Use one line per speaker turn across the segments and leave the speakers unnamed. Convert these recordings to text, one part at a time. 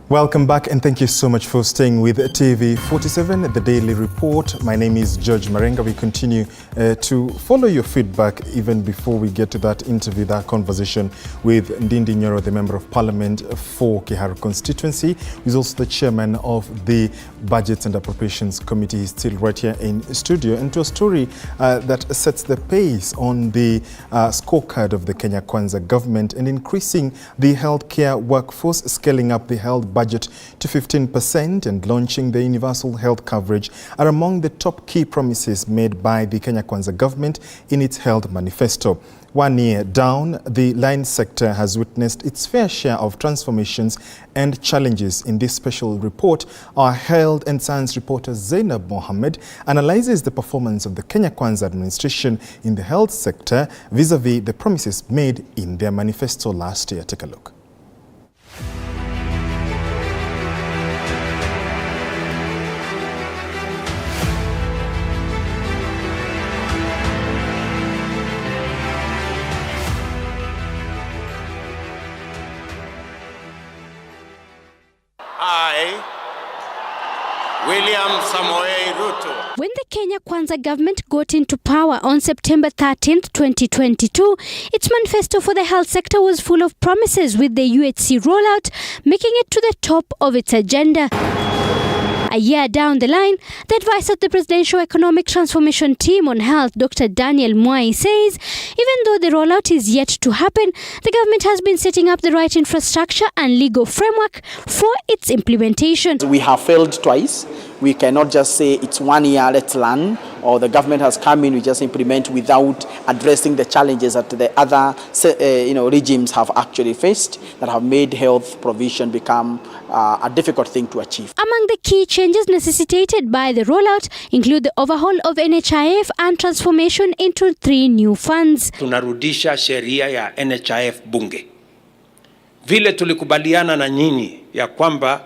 Welcome back and thank you so much for staying with TV47, the Daily Report. My name is George Marenga. We continue to follow your feedback even before we get to that interview, that conversation with NDINDI NYORO, the Member of Parliament for Kiharu Constituency, who is also the Chairman of the Budgets and Appropriations Committee. He's still right here in studio, and to a story that sets the pace on the scorecard of the Kenya Kwanza government and increasing the healthcare workforce, scaling up the health budget to 15% and launching the universal health coverage are among the top key promises made by the Kenya Kwanza government in its health manifesto. 1 year down, the line sector has witnessed its fair share of transformations and challenges. In this special report, our health and science reporter Zainab Mohammed analyzes the performance of the Kenya Kwanza administration in the health sector vis-a-vis the promises made in their manifesto last year. Take a look.
When the Kenya Kwanza government got into power on September 13th, 2022, its manifesto for the health sector was full of promises, with the UHC rollout making it to the top of its agenda. A year down the line, the advisor of the Presidential Economic Transformation Team on Health, Dr. Daniel Mwai, says even though the rollout is yet to happen, the government has been setting up the right infrastructure and legal framework for its implementation.
We have failed twice. We cannot just say it's 1 year, let's learn, or the government has come in, we just implement without addressing the challenges that the other regimes have actually faced that have made health provision become a difficult thing to achieve.
Among the key changes necessitated by the rollout include the overhaul of NHIF and transformation into 3 new funds.
Tunarudisha sheria ya NHIF bunge. Vile tulikubaliana na nyinyi ya kwamba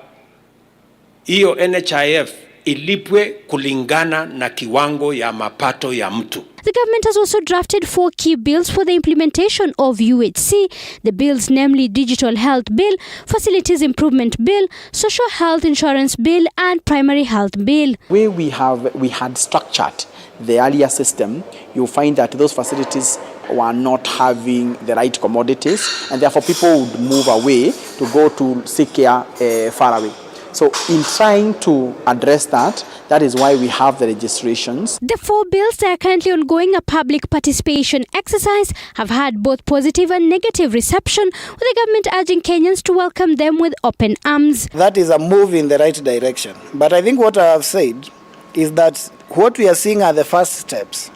hiyo NHIF ilipwe kulingana na kiwango ya mapato ya mtu.
The government has also drafted 4 key bills for the implementation of UHC. The bills, namely Digital Health Bill, Facilities Improvement Bill, Social Health Insurance Bill, and Primary Health Bill.
Where we had structured the earlier system, you'll find that those facilities were not having the right commodities, and therefore people would move away to go to seek care far away. So in trying to address that, that is why we have the registrations.
The 4 bills that are currently ongoing a public participation exercise have had both positive and negative reception, with the government urging Kenyans to welcome them with open arms.
That is a move in the right direction. But I think what I have said is that what we are seeing are the first steps.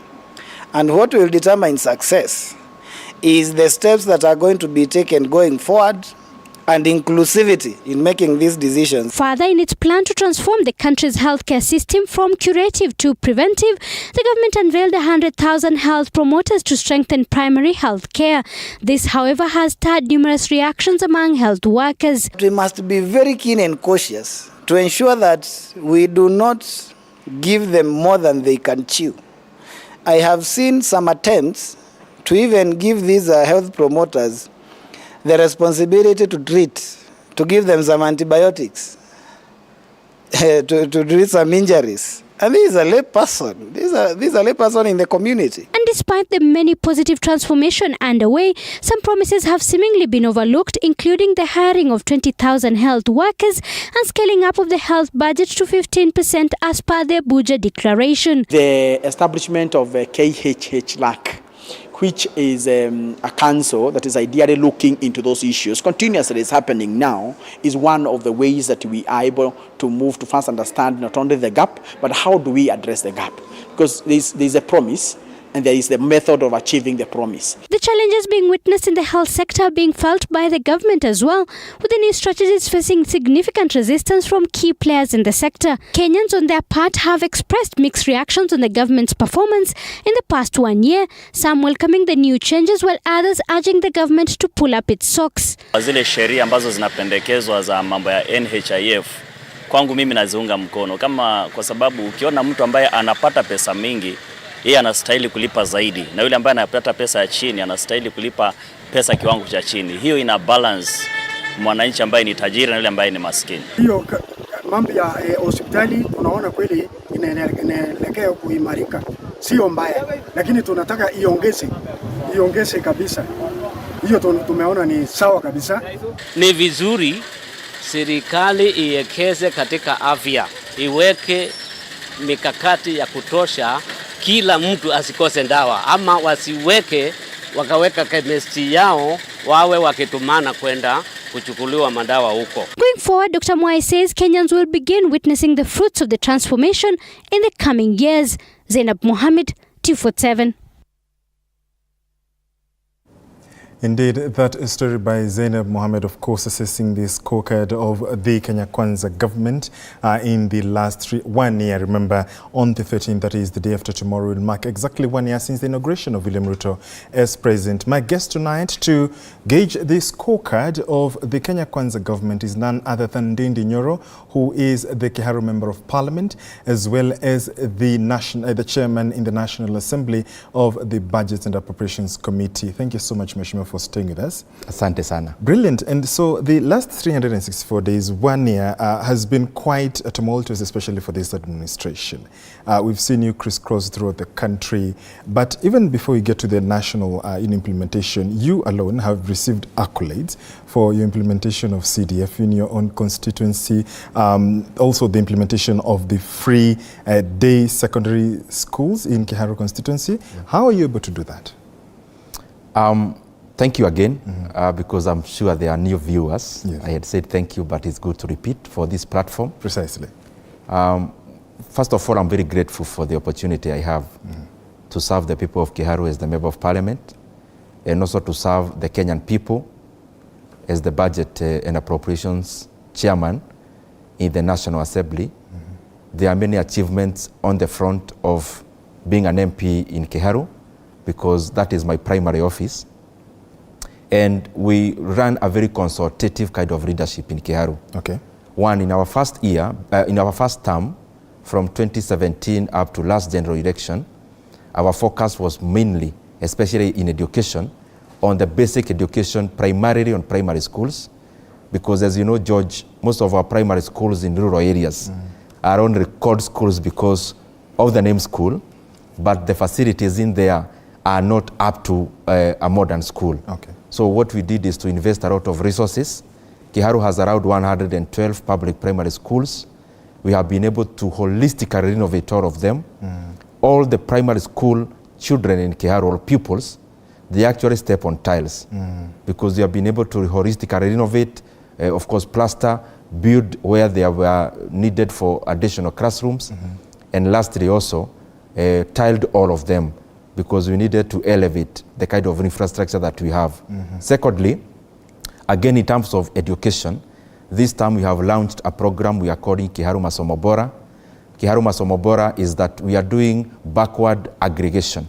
And what will determine success is the steps that are going to be taken going forward, and inclusivity in making these decisions.
Further, in its plan to transform the country's healthcare system from curative to preventive, the government unveiled 100,000 health promoters to strengthen primary health care. This, however, has stirred numerous reactions among health workers.
We must be very keen and cautious to ensure that we do not give them more than they can chew. I have seen some attempts to even give these health promoters the responsibility to treat, to give them some antibiotics, to treat some injuries. And this is a lay person. These are lay person in the community.
And despite the many positive transformation underway, some promises have seemingly been overlooked, including the hiring of 20,000 health workers and scaling up of the health budget to 15% as per the Abuja Declaration.
The establishment of KHH-LAC, which is a council that is ideally looking into those issues continuously, is happening now, is one of the ways that we are able to move to first understand not only the gap, but how do we address the gap? Because there's a promise, and there is the method of achieving the promise.
The challenges being witnessed in the health sector are being felt by the government as well, with the new strategies facing significant resistance from key players in the sector. Kenyans, on their part, have expressed mixed reactions on the government's performance in the past 1 year, some welcoming the new changes, while others urging the government to pull up its socks.
Zile sheria ambazo zinapendekezwa za mambo ya NHIF, kwangu mimi naziunga mkono, kwa sababu ukiona mtu ambaye anapata pesa mingi, yeye anastahili kulipa zaidi, na yule ambaye anapata pesa ya chini anastahili kulipa pesa kiwango cha chini. Hiyo ina balance mwananchi ambaye ni tajiri na yule ambaye ni maskini.
Hiyo mambo ya hospitali tunaona kweli inaelekea kuimarika, sio mbaya, lakini tunataka iongeze kabisa. Hiyo tumeona ni sawa kabisa.
Ni vizuri serikali iwekeze katika afya, iweke mikakati ya kutosha, kila mtu asikose dawa, ama wasiweke wakaweka chemistry yao wawe wakitumana kwenda kuchukuliwa madawa huko.
Going forward, Dr. Mwai says Kenyans will begin witnessing the fruits of the transformation in the coming years. Zainab Mohammed, T47.
Indeed, that story by Zainab Mohammed, of course, assessing the scorecard of the Kenya Kwanza government in the last 1 year. Remember, on the 13th, that is the day after tomorrow, will mark exactly 1 year since the inauguration of William Ruto as president. My guest tonight to gauge the scorecard of the Kenya Kwanza government is none other than NDINDI NYORO, who is the Kiharu Member of Parliament, as well as the chairman in the National Assembly of the Budget and Appropriations Committee. Thank you so much, Mheshimiwa, for staying with us.
Asante sana.
Brilliant. And so the last 364 days, 1 year, has been quite tumultuous, especially for this administration. We've seen you crisscross throughout the country, but even before we get to the national implementation, you alone have received accolades for your implementation of CDF in your own constituency, also the implementation of the free day secondary schools in Kiharu constituency. Yeah. How are you able to do that?
Thank you again, because I'm sure there are new viewers.
Yes.
I had said thank you, but it's good to repeat for this platform.
Precisely.
First of all, I'm very grateful for the opportunity I have to serve the people of Kiharu as the Member of Parliament, and also to serve the Kenyan people as the Budget and Appropriations Chairman in the National Assembly. There are many achievements on the front of being an MP in Kiharu, because that is my primary office. And we run a very consultative kind of leadership in Kiharu.
Okay.
One, in our first year, in our first term, from 2017 up to last general election, our focus was mainly, especially in education, on the basic education, primarily on primary schools. Because as you know, George, most of our primary schools in rural areas are only called schools because of the name school, but the facilities in there are not up to a modern school.
Okay.
So what we did is to invest a lot of resources. Kiharu has around 112 public primary schools. We have been able to holistically renovate all of them. All the primary school children in Kiharu, or pupils, they actually step on tiles because they have been able to holistically renovate, of course, plaster, build where they were needed for additional classrooms, and lastly also tiled all of them, because we needed to elevate the kind of infrastructure that we have. Secondly, again in terms of education, this time we have launched a program we are calling Kiharu Masomo Bora. Kiharu Masomo Bora is that we are doing backward aggregation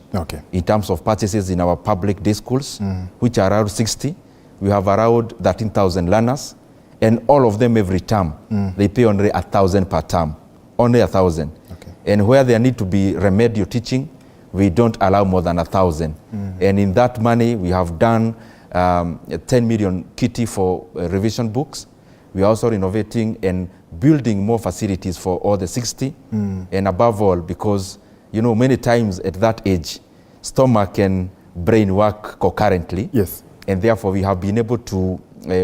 in terms of purchases in our public day schools, which are around 60. We have around 13,000 learners, and all of them every term, they pay only 1,000 per term, only 1,000.
Okay.
And where there need to be remedial teaching, we don't allow more than 1,000. And in that money, we have done 10 million kitty for revision books. We are also renovating and building more facilities for all the 60. And above all, because, you know, many times at that age, stomach and brain work concurrently.
Yes.
And therefore, we have been able to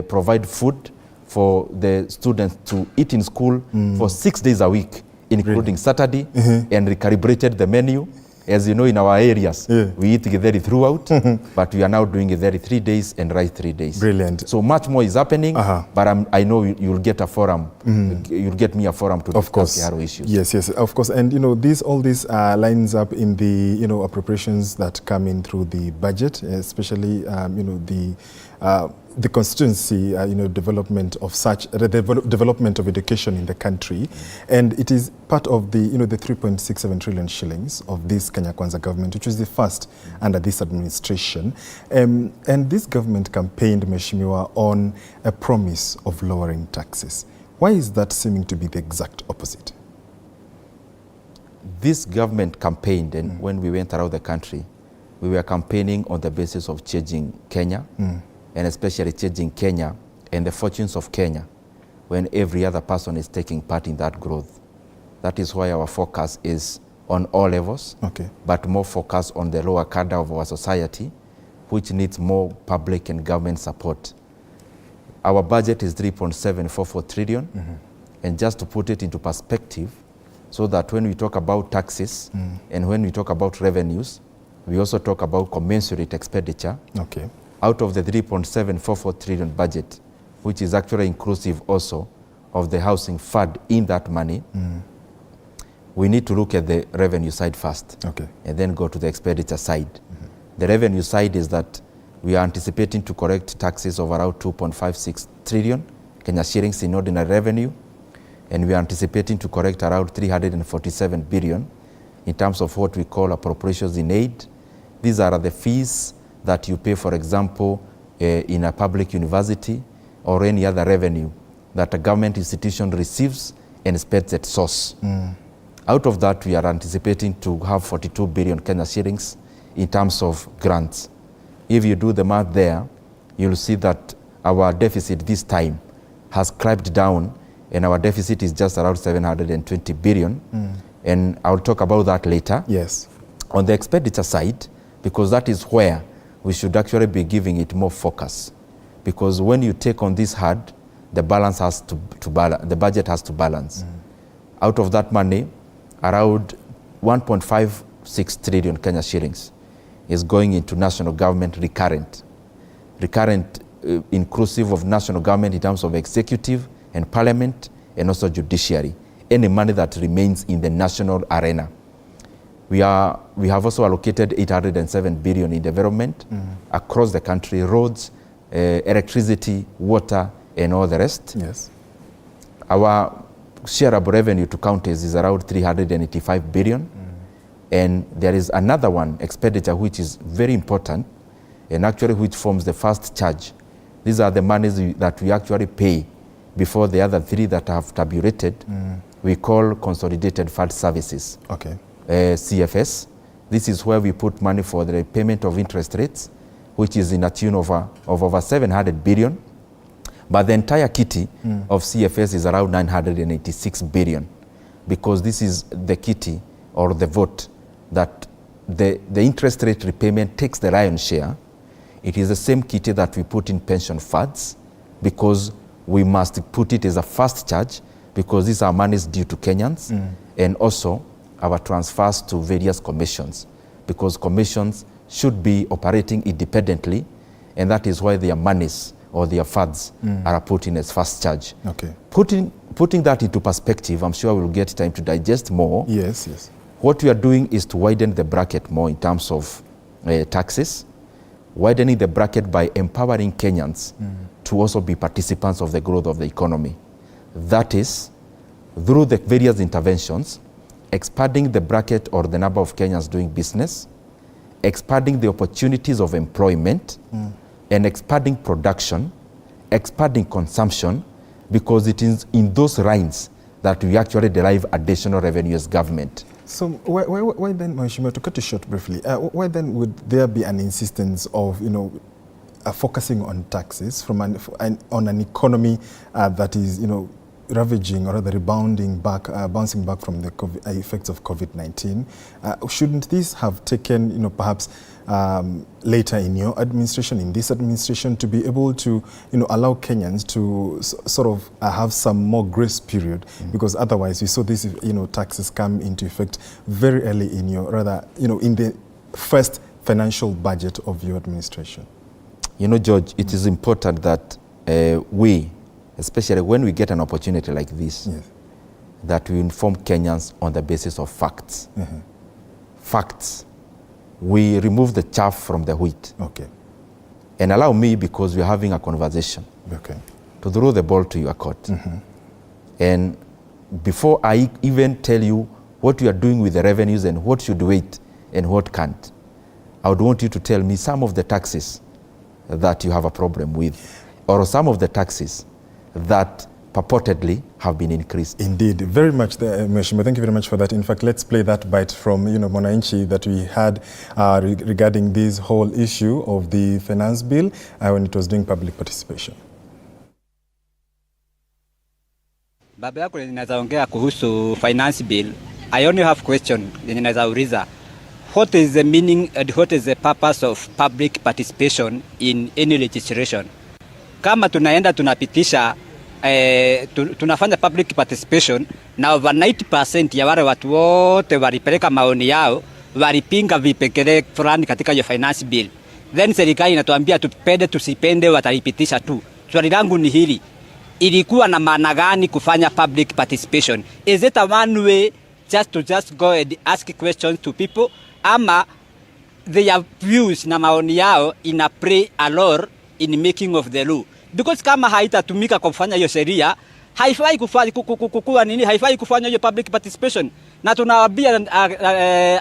provide food for the students to eat in school for 6 days a week, including Saturday, and recalibrated the menu. As you know, in our areas, we eat githeri throughout, but we are now doing githeri 3 days and rice 3 days.
Brilliant.
So much more is happening, but I know you'll get a forum. You'll get me a forum to discuss Kiharu issues.
Yes, yes, of course. And you know, all this lines up in the appropriations that come in through the budget, especially the constituency, development of the development of education in the country, and it is part of the the 3.67 trillion shillings of this Kenya Kwanza government, which is the first under this administration, and this government campaigned, Mheshimiwa, on a promise of lowering taxes. Why is that seeming to be the exact opposite?
This government campaigned, and when we went around the country, we were campaigning on the basis of changing Kenya. And especially changing Kenya and the fortunes of Kenya when every other person is taking part in that growth. That is why our focus is on all levels, but more focus on the lower cadre of our society, which needs more public and government support. Our budget is 3.744 trillion, and just to put it into perspective, so that when we talk about taxes and when we talk about revenues, we also talk about commensurate expenditure. Out of the 3.744 trillion budget, which is actually inclusive also of the housing fund in that money, we need to look at the revenue side first, and then go to the expenditure side. The revenue side is that we are anticipating to collect taxes of around 2.56 trillion Kenya shillings in ordinary revenue, and we are anticipating to collect around 347 billion in terms of what we call appropriations in aid. These are the fees that you pay, for example, in a public university or any other revenue that a government institution receives and spends at source. Out of that, we are anticipating to have 42 billion Kenya shillings in terms of grants. If you do the math there, you'll see that our deficit this time has climbed down, and our deficit is just around 720 billion. And I'll talk about that later. On the expenditure side, because that is where we should actually be giving it more focus. Because when you take on this hard, the balance has to balance, the budget has to balance. Out of that money, around 1.56 trillion Kenya shillings is going into national government recurrent. Inclusive of national government in terms of executive and parliament and also judiciary. Any money that remains in the national arena. We have also allocated 807 billion in development across the country, roads, electricity, water, and all the rest. Our shareable revenue to counties is around 385 billion. And there is another one, expenditure, which is very important, and actually which forms the first charge. These are the monies that we actually pay before the other three that have tabulated. We call Consolidated Fund Services, CFS. This is where we put money for the payment of interest rates, which is in a tune of over 700 billion. But the entire kitty of CFS is around 986 billion, because this is the kitty or the vote that the interest rate repayment takes the lion's share. It is the same kitty that we put in pension funds, because we must put it as a first charge, because these are monies due to Kenyans, and also our transfers to various commissions, because commissions should be operating independently, and that is why their monies or their funds are put in as first charge. Putting that into perspective, I'm sure we'll get time to digest more. What we are doing is to widen the bracket more in terms of taxes, widening the bracket by empowering Kenyans to also be participants of the growth of the economy. That is, through the various interventions, expanding the bracket or the number of Kenyans doing business, expanding the opportunities of employment, and expanding production, expanding consumption, because it is in those lines that we actually derive additional revenue as government.
So why then, Mheshimiwa, to cut you short briefly, why then would there be an insistence of, focusing on taxes from on an economy that is, ravaging or rather bouncing back from the effects of COVID-19? Shouldn't this have taken, perhaps later in your administration, in this administration, to be able to, allow Kenyans to sort of have some more grace period? Because otherwise, we saw these, taxes come into effect very early in your, in the first financial budget of your administration.
George, it is important that we, especially when we get an opportunity like this, that we inform Kenyans on the basis of facts. Facts. We remove the chaff from the wheat. And allow me, because we're having a conversation, to throw the ball to your court. And before I even tell you what you are doing with the revenues and what should wait and what can't, I would want you to tell me some of the taxes that you have a problem with, or some of the taxes that purportedly have been increased.
Indeed, very much, Mheshimiwa. Thank you very much for that. In fact, let's play that bite from Mwananchi that we had regarding this whole issue of the finance bill when it was doing public participation.
Baba yako ninaweza ongea kuhusu finance bill. I only have question ninaweza uliza. What is the meaning and what is the purpose of public participation in any legislation? Kama tunaenda tunapitisha tunafanya public participation na over 90% ya wale watu wote walipeleka maoni yao, walipinga vipengele fulani katika hiyo finance bill. Then serikali inatuambia tupende tusipende watalipitisha tu. Swali langu ni hili. Ilikuwa na maana gani kufanya public participation? Is it a one way just go and ask questions to people, ama their views na maoni yao ina play a role in making of the law? Because kama haitatumika kwa kufanya hiyo sheria, haifai kufanya nini? Haifai kufanya hiyo public participation. Na tunawaambia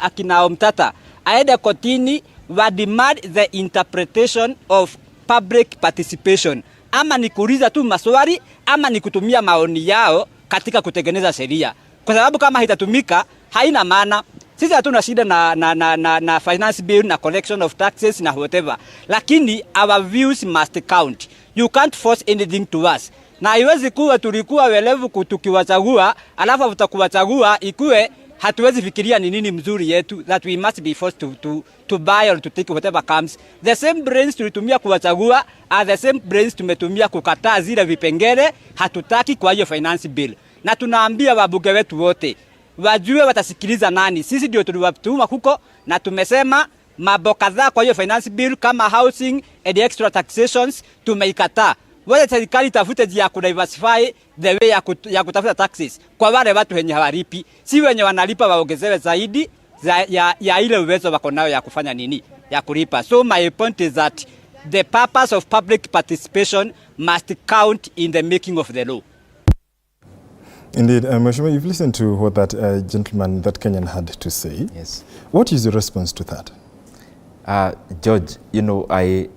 akina Omtata aende kotini wa demand the interpretation of public participation. Ama ni kuuliza tu maswali, ama ni kutumia maoni yao katika kutengeneza sheria. Kwa sababu kama haitatumika, haina maana. Sisi hatuna shida na finance bill na collection of taxes na whatever. Lakini our views must count. You can't force anything to us. Na haiwezi kuwa tulikuwa welevu tukiwachagua, alafu tutakuwachagua ikue hatuwezi fikiria ni nini mzuri yetu, that we must be forced to buy or to take whatever comes. The same brains tulitumia kuwachagua are the same brains tumetumia kukataa zile vipengele hatutaki kwa hiyo finance bill. Na tunaambia wabunge wetu wote wajue watasikiliza nani. Sisi ndio tuliwatuma huko, na tumesema mambo kadhaa kwa hiyo finance bill kama housing and extra taxations tumeikataa. Wale serikali tafute njia ya kudiversify the way ya kutafuta taxes kwa wale watu wenye hawalipi, si wenye wanalipa waongezewe zaidi ya ile uwezo wako nayo ya kufanya nini, ya kulipa. So my point is that the purpose of public participation must count in the making of the law.
Indeed, Mheshimiwa, you've listened to what that gentleman, that Kenyan, had to say.
Yes.
What is your response to that?
George, you know, I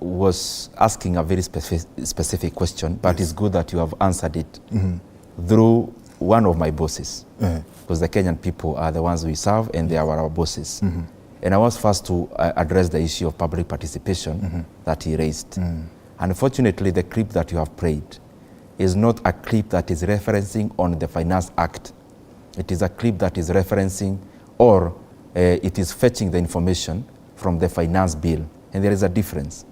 was asking a very specific question, but it's good that you have answered it through one of my bosses, because the Kenyan people are the ones we serve and they are our bosses. And I was first to address the issue of public participation that he raised. Unfortunately, the clip that you have played is not a clip that is referencing on the Finance Act. It is a clip that is referencing, or it is fetching the information from the finance bill. And there is a difference.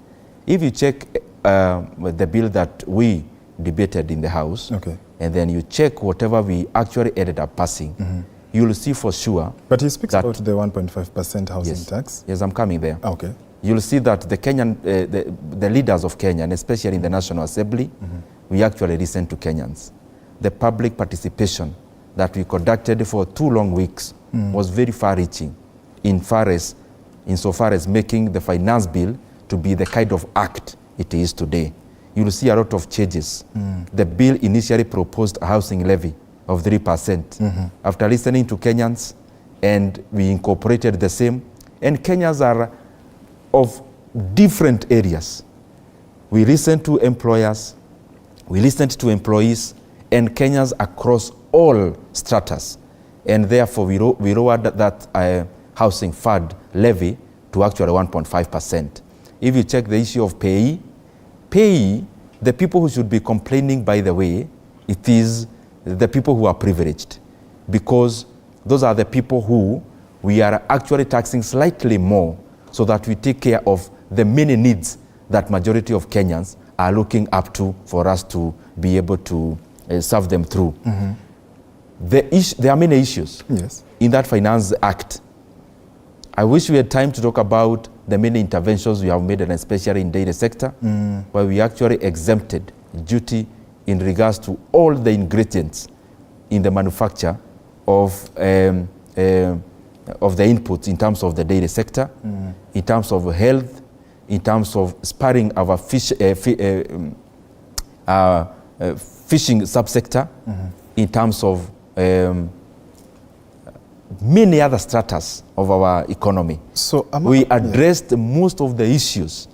If you check the bill that we debated in the House, and then you check whatever we actually ended up passing, you will see for sure.
But he speaks about the 1.5% housing tax.
Yes, I'm coming there.
Okay.
You'll see that the Kenyan, the leaders of Kenya, and especially in the National Assembly, we actually listen to Kenyans. The public participation that we conducted for 2 long weeks was very far-reaching insofar as making the finance bill to be the kind of act it is today. You'll see a lot of changes. The bill initially proposed a housing levy of 3%. After listening to Kenyans, and we incorporated the same, and Kenyans are of different areas. We listened to employers, we listened to employees, and Kenyans across all stratas. And therefore, we lowered that housing fund levy to actually 1.5%. If you check the issue of payee, the people who should be complaining, by the way, it is the people who are privileged, because those are the people who we are actually taxing slightly more so that we take care of the many needs that majority of Kenyans are looking up to for us to be able to serve them through. There are many issues in that Finance Act. I wish we had time to talk about the many interventions we have made, and especially in the dairy sector, where we actually exempted duty in regards to all the ingredients in the manufacture of the inputs in terms of the dairy sector, in terms of health, in terms of sparing our fishing subsector, in terms of many other stratas of our economy. So we addressed most of the issues.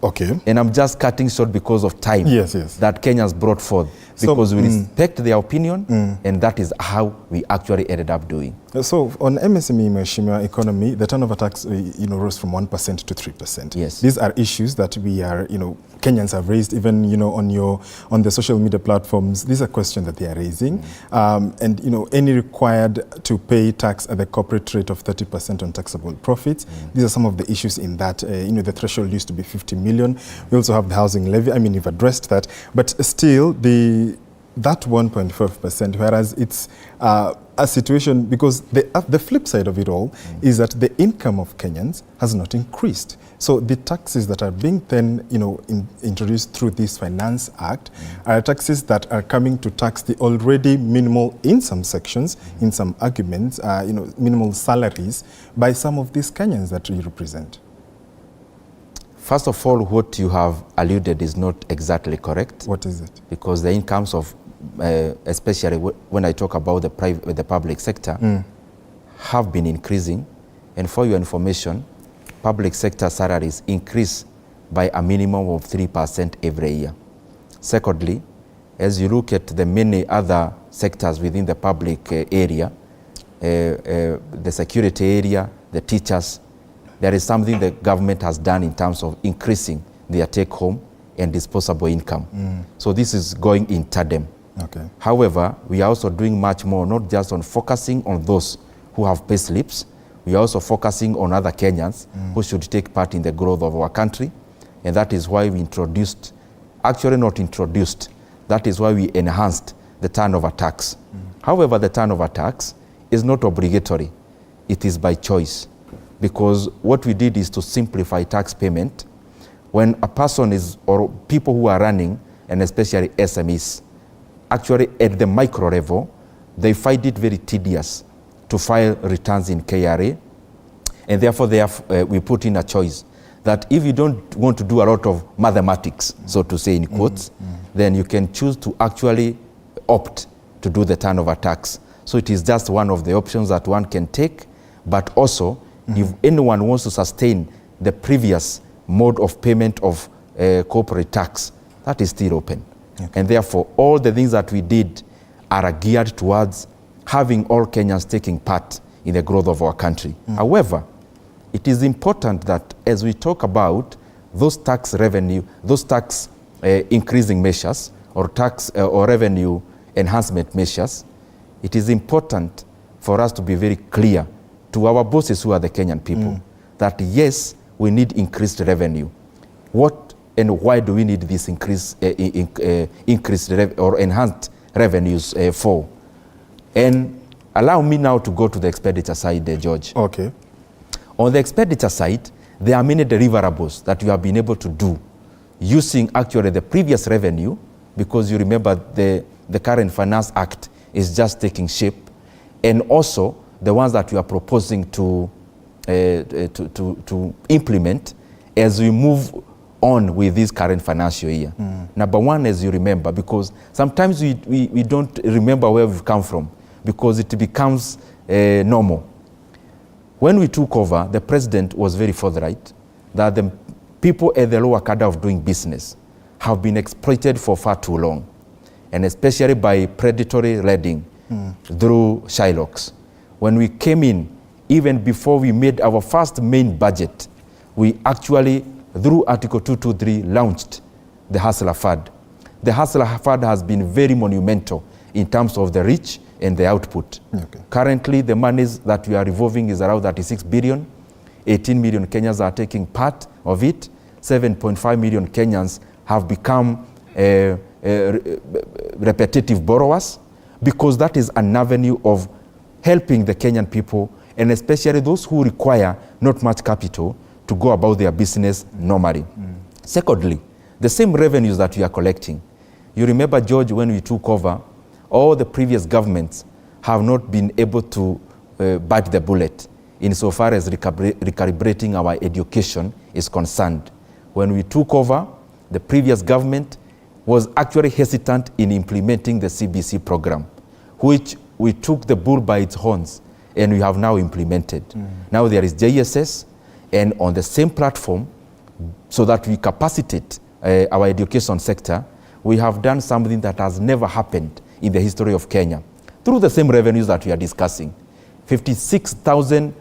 And I'm just cutting short because of time that Kenyans brought forth, because we respect their opinion, and that is how we actually ended up doing.
So on MSME, Mheshimiwa economy, the turnover tax, rose from 1% to 3%.
Yes.
These are issues that we are, Kenyans have raised, even, on the social media platforms. These are questions that they are raising. And, any required to pay tax at the corporate rate of 30% on taxable profits. These are some of the issues in that, the threshold used to be 50 million. We also have the housing levy. I mean, you've addressed that. But still, that 1.5%, whereas it's a situation, because the flip side of it all is that the income of Kenyans has not increased. So the taxes that are being then, introduced through this Finance Act are taxes that are coming to tax the already minimal, in some sections, in some arguments, minimal salaries by some of these Kenyans that you represent.
First of all, what you have alluded is not exactly correct.
What is it?
Because the incomes of, especially when I talk about the public sector, have been increasing. And for your information, public sector salaries increase by a minimum of 3% every year. Secondly, as you look at the many other sectors within the public area, the security area, the teachers, there is something the government has done in terms of increasing their take-home and disposable income. So this is going in tandem.
Okay.
However, we are also doing much more, not just on focusing on those who have pay slips. We are also focusing on other Kenyans who should take part in the growth of our country. And that is why we introduced, actually not introduced, that is why we enhanced the turnover tax. However, the turnover tax is not obligatory. It is by choice. Because what we did is to simplify tax payment. When a person is, or people who are running, and especially SMEs, actually at the micro level, they find it very tedious to file returns in KRA. And therefore, we put in a choice that if you don't want to do a lot of mathematics, so to say in quotes, then you can choose to actually opt to do the turnover tax. So it is just one of the options that one can take, but also, if anyone wants to sustain the previous mode of payment of corporate tax, that is still open. Okay. And therefore, all the things that we did are geared towards having all Kenyans taking part in the growth of our country. However, it is important that as we talk about those tax revenue, those tax increasing measures or tax or revenue enhancement measures, it is important for us to be very clear to our bosses who are the Kenyan people that yes, we need increased revenue. What and why do we need this increased or enhanced revenues for? And allow me now to go to the expenditure side, George.
Okay.
On the expenditure side, there are many deliverables that we have been able to do using actually the previous revenue, because you remember the current Finance Act is just taking shape, and also the ones that we are proposing to implement as we move on with this current financial year. Number one, as you remember, because sometimes we don't remember where we've come from because it becomes normal. When we took over, the president was very forthright that the people at the lower cadre of doing business have been exploited for far too long, and especially by predatory lending through Shylocks. When we came in, even before we made our first main budget, we actually, through Article 223, launched the Hustler Fund. The Hustler Fund has been very monumental in terms of the reach and the output.
Okay.
Currently, the monies that we are revolving is around 36 billion. 18 million Kenyans are taking part of it. 7.5 million Kenyans have become repetitive borrowers, because that is an avenue of helping the Kenyan people, and especially those who require not much capital to go about their business normally. Secondly, the same revenues that we are collecting. You remember, George, when we took over, all the previous governments have not been able to bite the bullet insofar as recalibrating our education is concerned. When we took over, the previous government was actually hesitant in implementing the CBC program, which we took the bull by its horns and we have now implemented. Now there is JSS, and on the same platform, so that we capacitate our education sector, we have done something that has never happened in the history of Kenya through the same revenues that we are discussing. 56,000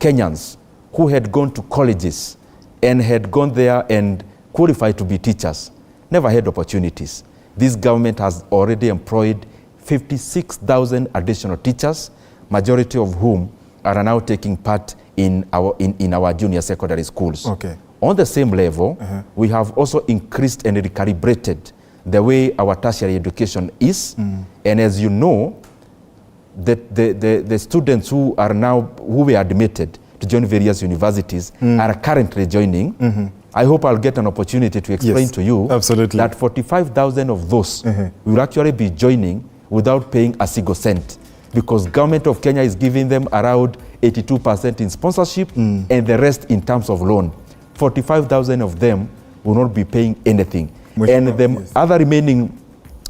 Kenyans who had gone to colleges and had gone there and qualified to be teachers, never had opportunities. This government has already employed 56,000 additional teachers, majority of whom are now taking part in our junior secondary schools.
Okay.
On the same level, we have also increased and recalibrated the way our tertiary education is. And as you know, the students who were admitted to join various universities are currently joining. I hope I'll get an opportunity to explain to you that 45,000 of those will actually be joining without paying a single cent, because government of Kenya is giving them around 82% in sponsorship and the rest in terms of loan. 45,000 of them will not be paying anything. And the other remaining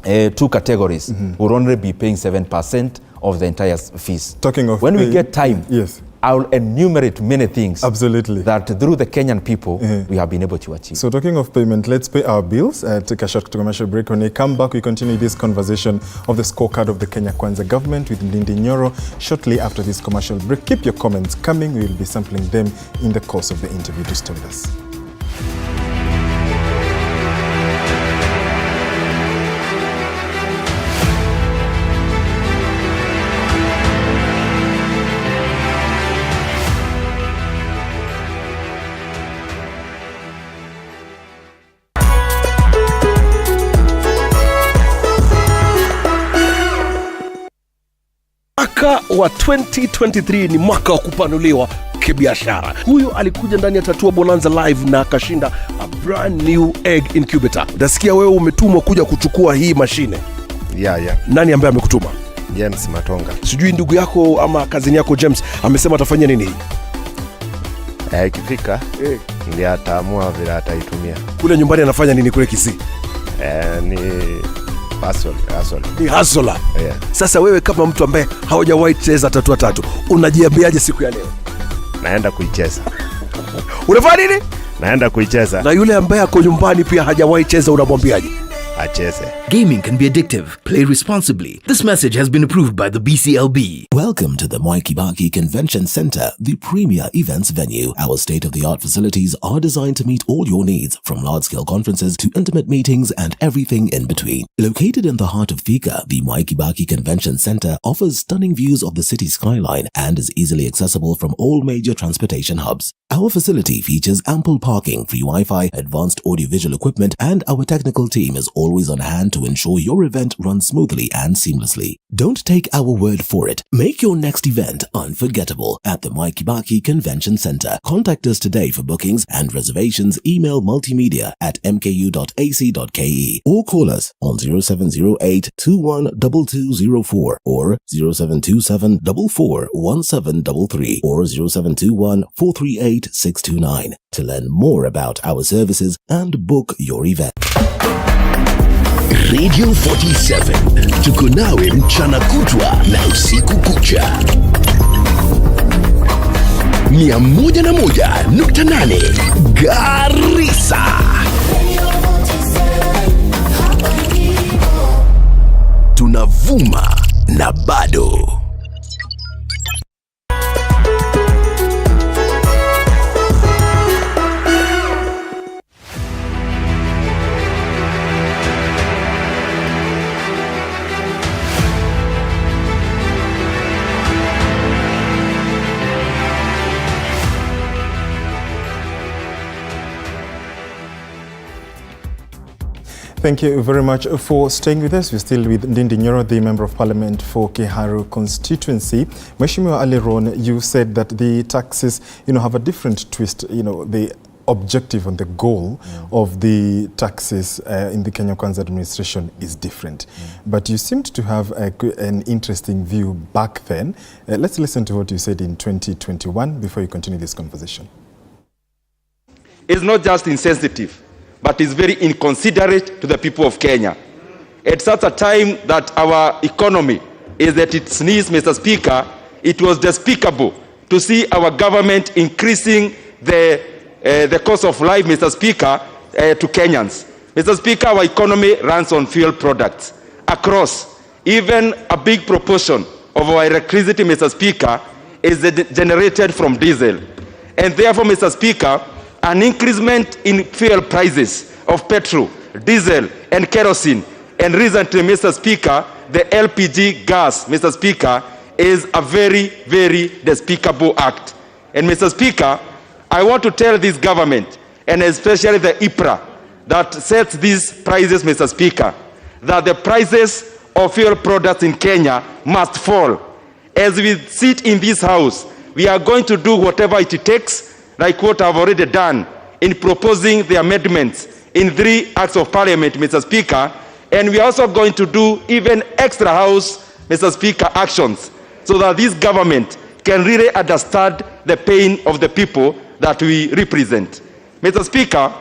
two categories will only be paying 7% of the entire fees.
Talking of
when we get time, I'll enumerate many things that through the Kenyan people we have been able to achieve.
So talking of payment, let's pay our bills. Take a short commercial break. When we come back, we continue this conversation of the scorecard of the Kenya Kwanza government with NDINDI NYORO shortly after this commercial break. Keep your comments coming. We will be sampling them in the course of the interview. Do stay with us.
Mwaka wa 2023 ni mwaka wa kupanuliwa kibiashara. Huyu alikuja ndani ya Tatua Bonanza Live na akashinda a brand new egg incubator. Utasikia wewe umetumwa kuja kuchukua hii mashine.
Yeah.
Nani ambaye amekutuma?
James Matonga.
Sijui ndugu yako ama kazini yako James amesema atafanya nini hii?
Ikifika ndiye ataamua vile ataitumia.
Kule nyumbani anafanya nini kule Kisii?
Ni
hustler. Yeah. Sasa wewe kama mtu ambaye haujawahi cheza Tatua tatu, unajiambiaje siku ya leo?
Naenda kuicheza.
Unafanya nini?
Naenda kuicheza.
Na yule ambaye ako nyumbani pia hajawahi cheza unamwambiaje?
Acheze.
Gaming can be addictive. Play responsibly. This message has been approved by the BCLB.
Welcome to the Mwai Kibaki Convention Center, the premier events venue. Our state-of-the-art facilities are designed to meet all your needs, from large-scale conferences to intimate meetings and everything in between. Located in the heart of Thika, the Mwai Kibaki Convention Center offers stunning views of the city skyline and is easily accessible from all major transportation hubs. Our facility features ample parking, free Wi-Fi, advanced audiovisual equipment, and our technical team is always on hand to ensure your event runs smoothly and seamlessly. Don't take our word for it. Make your next event unforgettable at the Mwai Kibaki Convention Center. Contact us today for bookings and reservations. Email multimedia@mku.ac.ke or call us on 0708-212204 or 0727-441733 or 0721-438-629 to learn more about our services and book your event.
Radio 47 tuko nawe mchana kutwa na usiku kucha. 101.8 Garissa. Tunavuma na bado.
Thank you very much for staying with us. We're still with NDINDI NYORO, the Member of Parliament for Kiharu Constituency. Mheshimiwa Aliron, you said that the taxes, have a different twist, the objective and the goal of the taxes in the Kenya Kwanza administration is different. But you seemed to have an interesting view back then. Let's listen to what you said in 2021 before you continue this conversation.
It's not just insensitive, but is very inconsiderate to the people of Kenya. At such a time that our economy is at its knees, Mr. Speaker, it was despicable to see our government increasing the cost of life, Mr. Speaker, to Kenyans. Mr. Speaker, our economy runs on fuel products. Across, even a big proportion of our electricity, Mr. Speaker, is generated from diesel. And therefore, Mr. Speaker, an increment in fuel prices of petrol, diesel, and kerosene, and recently, Mr. Speaker, the LPG gas, Mr. Speaker, is a very, very despicable act. And Mr. Speaker, I want to tell this government, and especially the IPRA, that sets these prices, Mr. Speaker, that the prices of fuel products in Kenya must fall. As we sit in this house, we are going to do whatever it takes, like what I've already done in proposing the amendments in 3 acts of parliament, Mr. Speaker, and we are also going to do even extra house, Mr. Speaker, actions, so that this government can really understand the pain of the people that we represent. Mr. Speaker,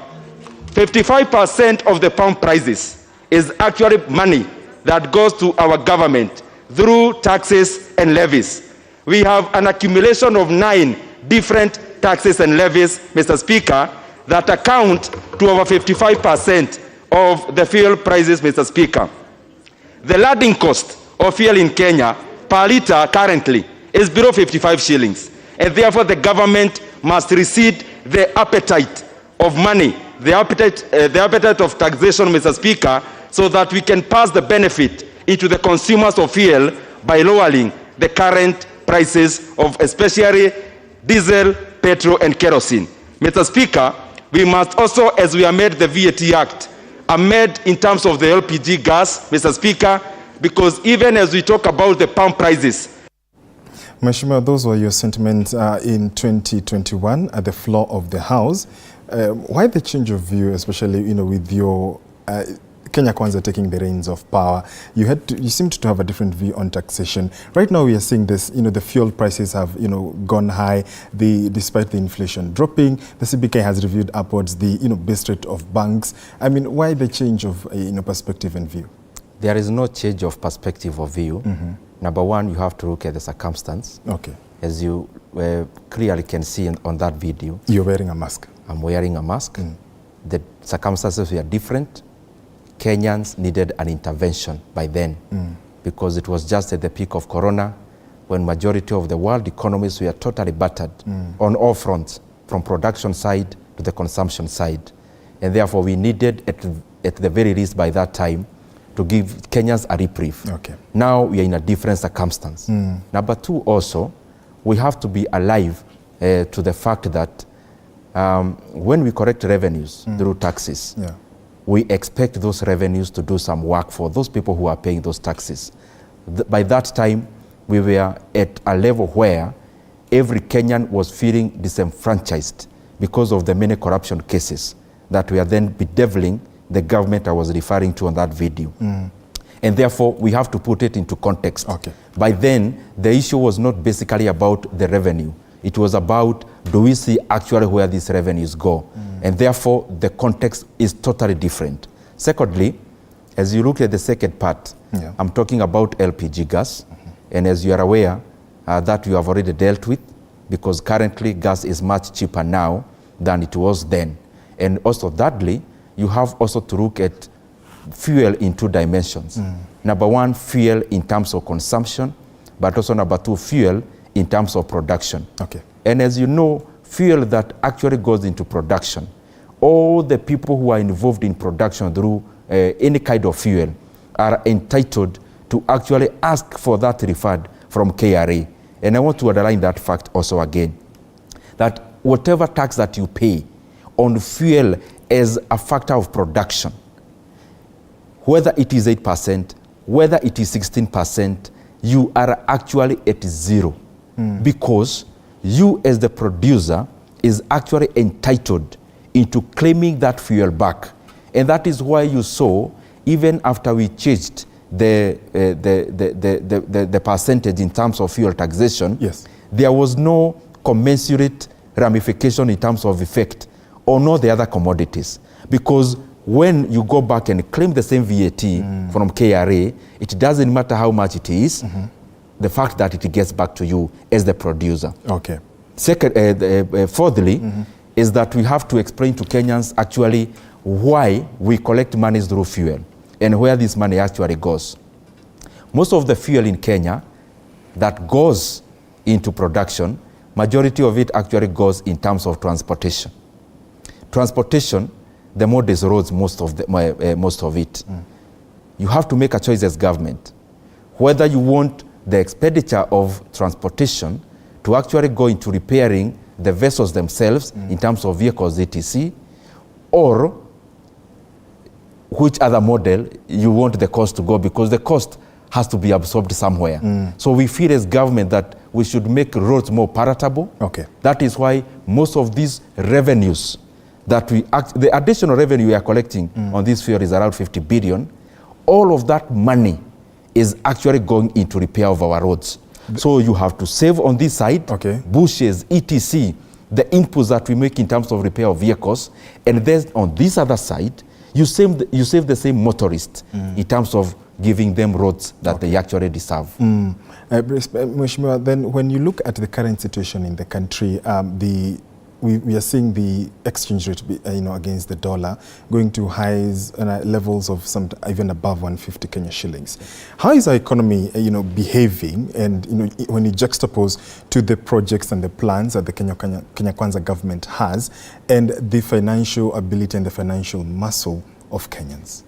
55% of the pump prices is actually money that goes to our government through taxes and levies. We have an accumulation of 9 different taxes and levies, Mr. Speaker, that account to over 55% of the fuel prices, Mr. Speaker. The landing cost of fuel in Kenya per litre currently is below 55 shillings, and therefore the government must recede the appetite of money, the appetite of taxation, Mr. Speaker, so that we can pass the benefit into the consumers of fuel by lowering the current prices of especially diesel, petrol, and kerosene. Mr. Speaker, we must also, as we amend the VAT Act, amend in terms of the LPG gas, Mr. Speaker, because even as we talk about the pump prices.
Mheshimiwa, those were your sentiments in 2021 at the floor of the House. Why the change of view, especially with your Kenya Kwanza taking the reins of power? You seemed to have a different view on taxation. Right now we are seeing this, the fuel prices have gone high, despite the inflation dropping. The CBK has reviewed upwards the base rate of banks. I mean, why the change of perspective and view?
There is no change of perspective or view. Number one, you have to look at the circumstance.
Okay.
As you clearly can see on that video.
You're wearing a mask.
I'm wearing a mask. The circumstances were different. Kenyans needed an intervention by then because it was just at the peak of Corona when majority of the world economies were totally battered on all fronts, from production side to the consumption side. And therefore we needed at the very least by that time to give Kenyans a reprieve.
Okay.
Now we are in a different circumstance. Number two, also, we have to be alive to the fact that when we collect revenues through taxes, we expect those revenues to do some work for those people who are paying those taxes. By that time, we were at a level where every Kenyan was feeling disenfranchised because of the many corruption cases that were then bedeviling the government I was referring to on that video. And therefore, we have to put it into context.
Okay.
By then, the issue was not basically about the revenue. It was about, do we see actually where these revenues go? And therefore, the context is totally different. Secondly, as you look at the second part, I'm talking about LPG gas. And as you are aware, that you have already dealt with, because currently gas is much cheaper now than it was then. And also thirdly, you have also to look at fuel in 2 dimensions. Number one, fuel in terms of consumption, but also number 2, fuel in terms of production.
Okay.
And as you know, fuel that actually goes into production, all the people who are involved in production through any kind of fuel are entitled to actually ask for that refund from KRA. And I want to underline that fact also again, that whatever tax that you pay on fuel as a factor of production, whether it is 8%, whether it is 16%, you are actually at zero. Because you as the producer is actually entitled into claiming that fuel back. And that is why you saw, even after we changed the percentage in terms of fuel taxation, there was no commensurate ramification in terms of effect on all the other commodities. Because when you go back and claim the same VAT from KRA, it doesn't matter how much it is, the fact that it gets back to you as the producer.
Okay.
Second, fourthly, is that we have to explain to Kenyans actually why we collect money through fuel and where this money actually goes. Most of the fuel in Kenya that goes into production, majority of it actually goes in terms of transportation. Transportation, the mode is roads, most of it. You have to make a choice as government, whether you want the expenditure of transportation to actually go into repairing the vessels themselves in terms of vehicles, etc., or which other model you want the cost to go, because the cost has to be absorbed somewhere. So we feel as government that we should make roads more palatable.
Okay.
That is why most of these revenues that the additional revenue we are collecting on this fuel is around 50 billion. All of that money is actually going into repair of our roads. So you have to save on this side, bushes, etc., the inputs that we make in terms of repair of vehicles, and then on this other side, you save the same motorists in terms of giving them roads that they actually deserve.
Mheshimiwa, then when you look at the current situation in the country, we are seeing the exchange rate against the dollar going to highs levels of even above 150 Kenya shillings. How is our economy behaving, and when you juxtapose to the projects and the plans that the Kenya Kwanza government has, and the financial ability and the financial muscle of Kenyans?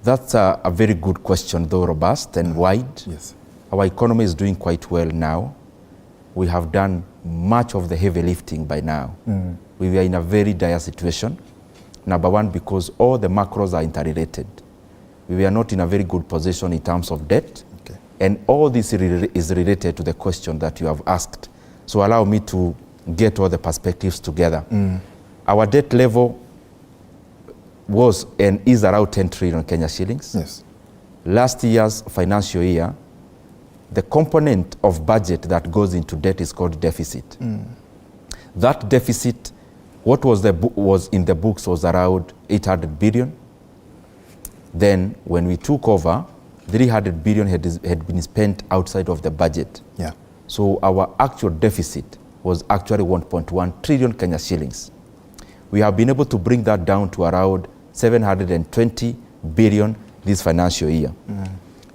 That's a very good question, though robust and wide.
Yes.
Our economy is doing quite well now. We have done much of the heavy lifting by now. We were in a very dire situation. Number one, because all the macros are interrelated. We were not in a very good position in terms of debt.
Okay.
And all this is related to the question that you have asked. So allow me to get all the perspectives together. Our debt level was and is around 10 trillion Kenya shillings.
Yes.
Last year's financial year, the component of budget that goes into debt is called deficit. That deficit, what was in the books was around 800 billion. Then when we took over, 300 billion had been spent outside of the budget.
Yeah.
So our actual deficit was actually 1.1 trillion Kenya shillings. We have been able to bring that down to around 720 billion this financial year.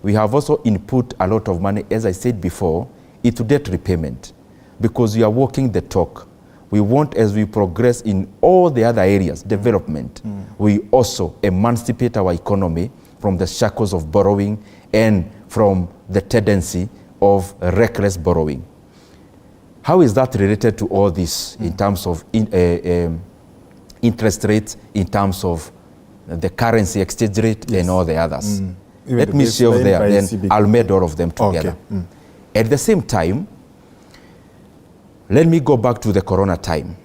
We have also input a lot of money, as I said before, into debt repayment, because we are walking the talk. We want, as we progress in all the other areas, development, we also emancipate our economy from the shackles of borrowing and from the tendency of reckless borrowing. How is that related to all this in terms of interest rates, in terms of the currency exchange rate, and all the others? Let me show there, then I'll meld all of them together.
Okay.
At the same time, let me go back to the corona time.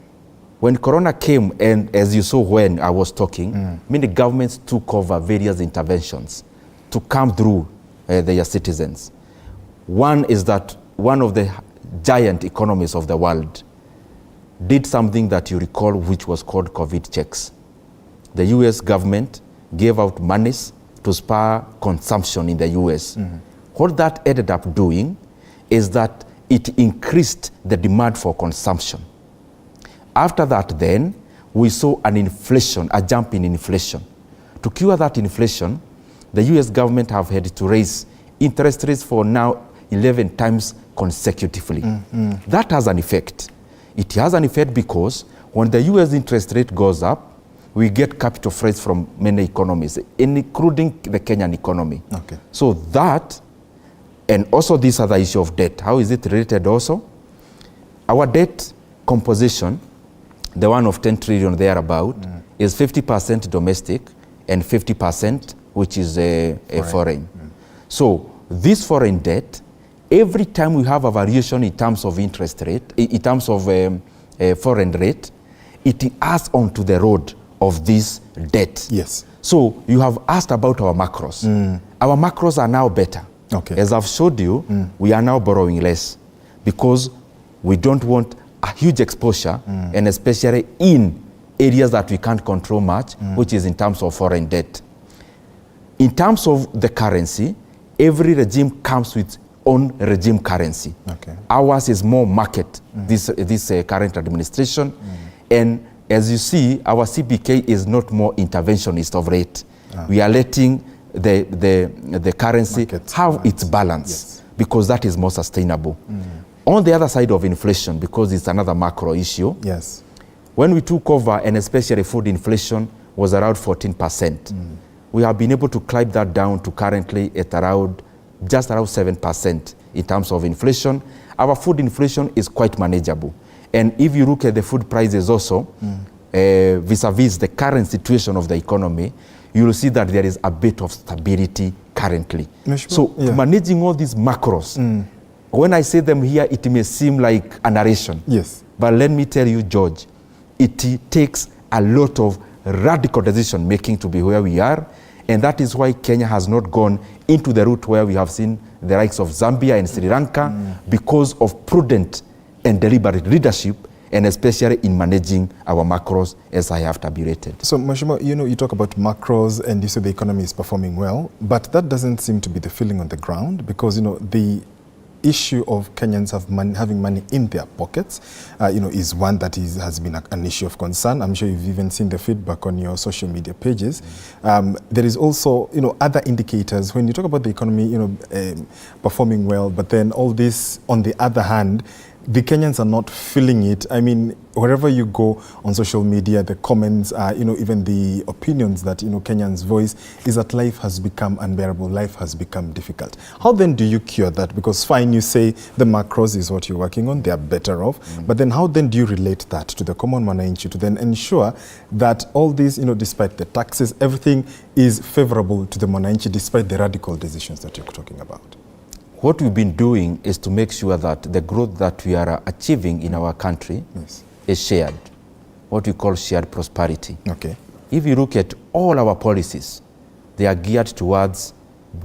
When corona came, and as you saw when I was talking, many governments took over various interventions to come through their citizens. One is that one of the giant economies of the world did something that you recall, which was called COVID checks. The US government gave out monies to spur consumption in the US. What that ended up doing is that it increased the demand for consumption. After that then, we saw an inflation, a jump in inflation. To cure that inflation, the US government have had to raise interest rates for now 11 times consecutively. That has an effect. It has an effect because when the US interest rate goes up, we get capital flows from many economies, including the Kenyan economy.
Okay.
So that, and also this other issue of debt, how is it related also? Our debt composition, the one of 10 trillion thereabout, is 50% domestic and 50% which is foreign. So this foreign debt, every time we have a variation in terms of interest rate, in terms of foreign rate, it adds onto the road of this debt.
Yes.
So you have asked about our macros. Our macros are now better.
Okay.
As I've showed you, we are now borrowing less because we don't want a huge exposure, and especially in areas that we can't control much, which is in terms of foreign debt. In terms of the currency, every regime comes with own regime currency.
Okay.
Ours is more market, this current administration, and as you see, our CBK is not more interventionist of rate. We are letting the currency have its balance, because that is more sustainable. On the other side of inflation, because it's another macro issue,
yes,
when we took over, and especially food inflation was around 14%, we have been able to climb that down to currently at just around 7% in terms of inflation. Our food inflation is quite manageable. And if you look at the food prices also, vis-a-vis the current situation of the economy, you will see that there is a bit of stability currently. So managing all these macros, when I say them here, it may seem like a narration.
Yes.
But let me tell you, George, it takes a lot of radical decision making to be where we are. And that is why Kenya has not gone into the route where we have seen the likes of Zambia and Sri Lanka because of prudent and deliberate leadership, and especially in managing our macros, as I have tabulated.
So, Mheshimiwa, you talk about macros and you say the economy is performing well, but that doesn't seem to be the feeling on the ground, because, the issue of Kenyans having money in their pockets, is one that has been an issue of concern. I'm sure you've even seen the feedback on your social media pages. There is also, other indicators. When you talk about the economy, performing well, but then all this, on the other hand, the Kenyans are not feeling it. I mean, wherever you go on social media, the comments, even the opinions that, Kenyans voice is that life has become unbearable, life has become difficult. How then do you cure that? Because fine, you say the macros is what you're working on, they are better off, but then how then do you relate that to the common mwananchi to then ensure that all these, despite the taxes, everything is favorable to the mwananchi despite the radical decisions that you're talking about?
What we've been doing is to make sure that the growth that we are achieving in our country is shared, what we call shared prosperity.
Okay.
If you look at all our policies, they are geared towards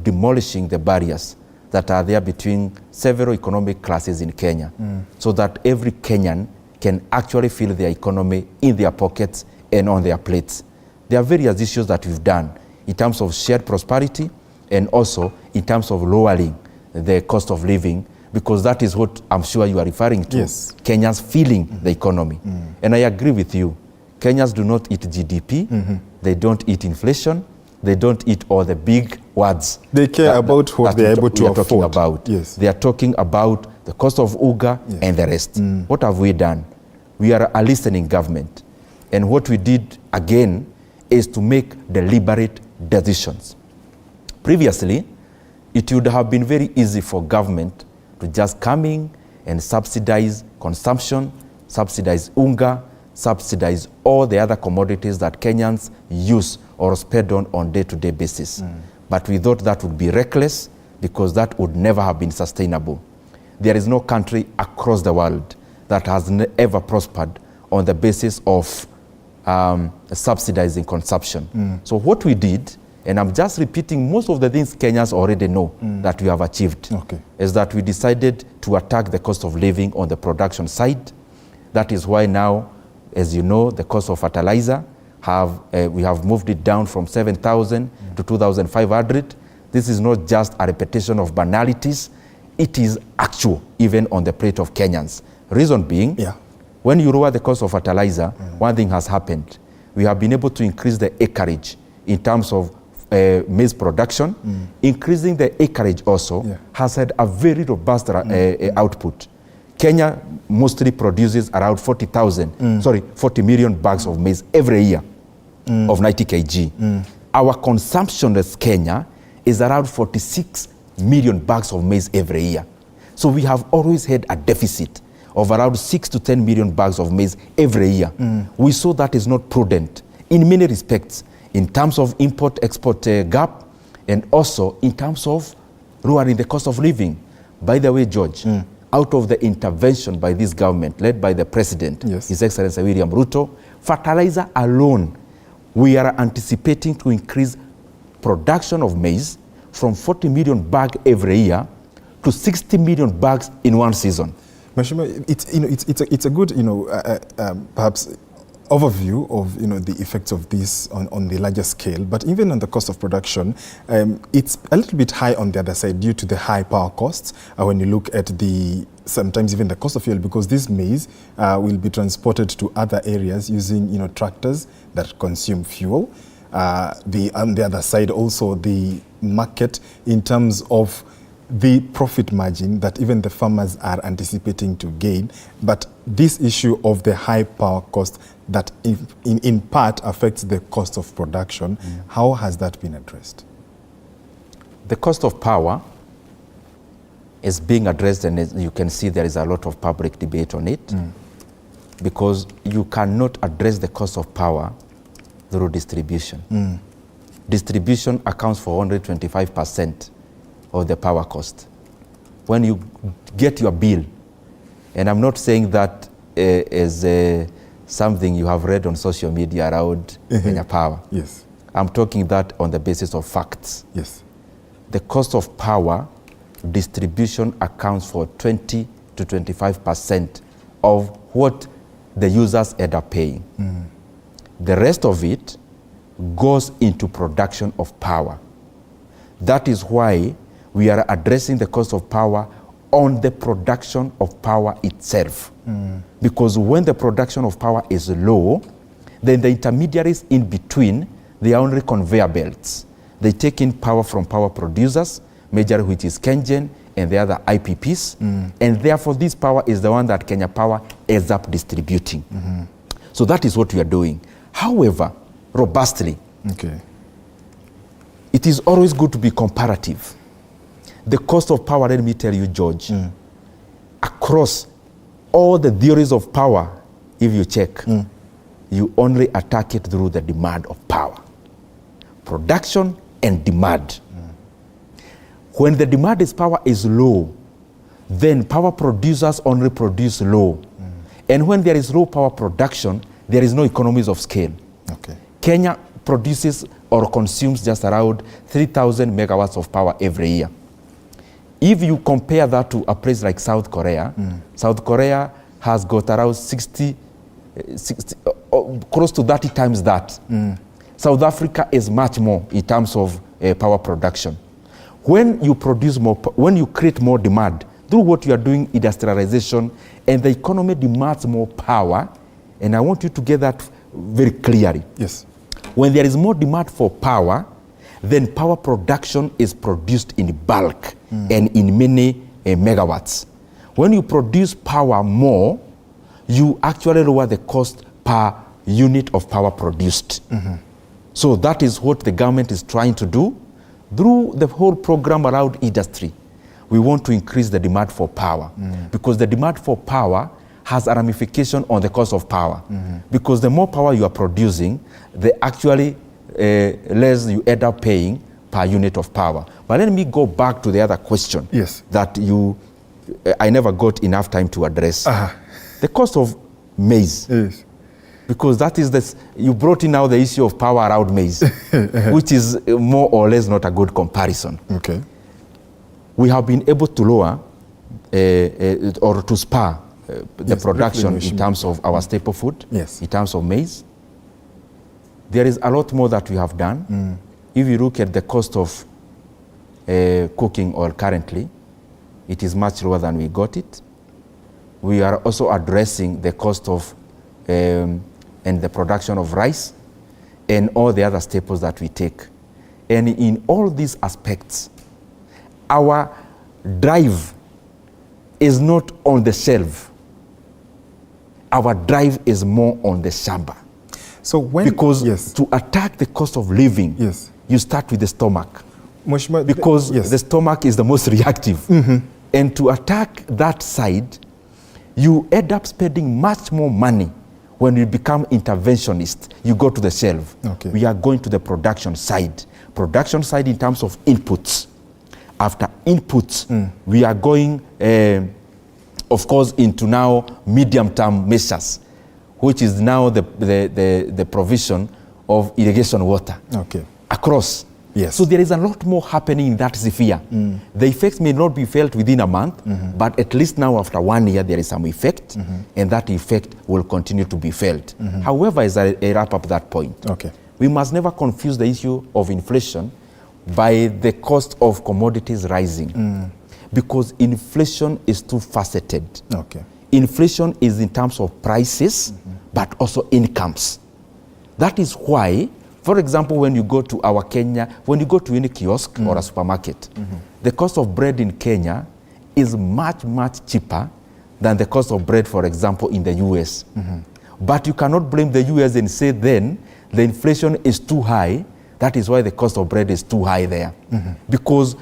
demolishing the barriers that are there between several economic classes in Kenya, so that every Kenyan can actually feel their economy in their pockets and on their plates. There are various issues that we've done in terms of shared prosperity and also in terms of lowering the cost of living, because that is what I'm sure you are referring to.
Yes.
Kenyans feeling the economy. And I agree with you. Kenyans do not eat GDP, they don't eat inflation, they don't eat all the big words.
They care about what they're able to afford.
Talking about.
Yes.
They are talking about the cost of UGA and the rest. What have we done? We are a listening government. And what we did again is to make deliberate decisions. Previously, it would have been very easy for government to just come in and subsidize consumption, subsidize unga, subsidize all the other commodities that Kenyans use or spend on day-to-day basis. But we thought that would be reckless because that would never have been sustainable. There is no country across the world that has ever prospered on the basis of subsidizing consumption. So what we did, and I'm just repeating most of the things Kenyans already know that we have achieved, is that we decided to attack the cost of living on the production side. That is why now, as you know, the cost of fertilizer, we have moved it down from 7,000 to 2,500. This is not just a repetition of banalities. It is actual, even on the plate of Kenyans. Reason being, when you lower the cost of fertilizer, one thing has happened. We have been able to increase the acreage in terms of maize production. Increasing the acreage also has had a very robust output. Kenya mostly produces around 40 million bags of maize every year of 90 kg. Our consumption as Kenya is around 46 million bags of maize every year. So we have always had a deficit of around 6 to 10 million bags of maize every year. We saw that is not prudent in many respects, in terms of import-export gap, and also in terms of lowering the cost of living. By the way, George, out of the intervention by this government, led by the President, His Excellency William Ruto, fertilizer alone, we are anticipating to increase production of maize from 40 million bags every year to 60 million bags in one season.
Mheshimiwa, it's a good, perhaps overview of the effects of this on the larger scale, but even on the cost of production, it's a little bit high on the other side due to the high power costs. When you look at sometimes even the cost of fuel, because this maize will be transported to other areas using tractors that consume fuel. On the other side also the market in terms of the profit margin that even the farmers are anticipating to gain, but this issue of the high power cost that in part affects the cost of production, how has that been addressed?
The cost of power is being addressed, and as you can see there is a lot of public debate on it, because you cannot address the cost of power through distribution. Distribution accounts for only 25% of the power cost. When you get your bill, and I'm not saying that as something you have read on social media around Kenya Power.
Yes.
I'm talking that on the basis of facts.
Yes.
The cost of power distribution accounts for 20 to 25% of what the users end up paying. The rest of it goes into production of power. That is why we are addressing the cost of power on the production of power itself. Because when the production of power is low, then the intermediaries in between, they are only conveyor belts. They take in power from power producers, major which is KenGen and the other IPPs, and therefore this power is the one that Kenya Power ends up distributing. So that is what we are doing. However, robustly, it is always good to be comparative. The cost of power, let me tell you, George, across all the theories of power, if you check, you only attack it through the demand of power. Production and demand. When the demand is power is low, then power producers only produce low. And when there is low power production, there is no economies of scale. Kenya produces or consumes just around 3,000 megawatts of power every year. If you compare that to a place like South Korea, South Korea has got around 60 close to 30 times that. South Africa is much more in terms of power production. When you produce more, when you create more demand, through what you are doing, industrialization, and the economy demands more power, and I want you to get that very clearly.
Yes.
When there is more demand for power, then power production is produced in bulk and in many megawatts. When you produce power more, you actually lower the cost per unit of power produced. So that is what the government is trying to do. Through the whole program around industry, we want to increase the demand for power because the demand for power has a ramification on the cost of power. Because the more power you are producing, the actually less you end up paying per unit of power. But let me go back to the other question that I never got enough time to address. The cost of maize. Because that is you brought in now the issue of power around maize, which is more or less not a good comparison. We have been able to lower or to spur the production in terms of our staple food, in terms of maize. There is a lot more that we have done. If you look at the cost of cooking oil currently, it is much lower than we got it. We are also addressing the cost of and the production of rice and all the other staples that we take. And in all these aspects, our drive is not on the shelf. Our drive is more on the shamba.
So
because to attack the cost of living, you start with the stomach. Because the stomach is the most reactive. And to attack that side, you end up spending much more money. When you become interventionist, you go to the shelf. We are going to the production side. Production side in terms of inputs. After inputs, we are going, of course, into now medium-term measures, which is now the provision of irrigation water across. So there is a lot more happening in that sphere. The effects may not be felt within a month, but at least now after 1 year there is some effect, and that effect will continue to be felt. However, as I wrap up that point, we must never confuse the issue of inflation by the cost of commodities rising, because inflation is too faceted. Inflation is in terms of prices, but also incomes. That is why For example, when you go to our Kenya, when you go to any kiosk or a supermarket, the cost of bread in Kenya is much, much cheaper than the cost of bread, for example, in the US. But you cannot blame the US and say then the inflation is too high. That is why the cost of bread is too high there. Because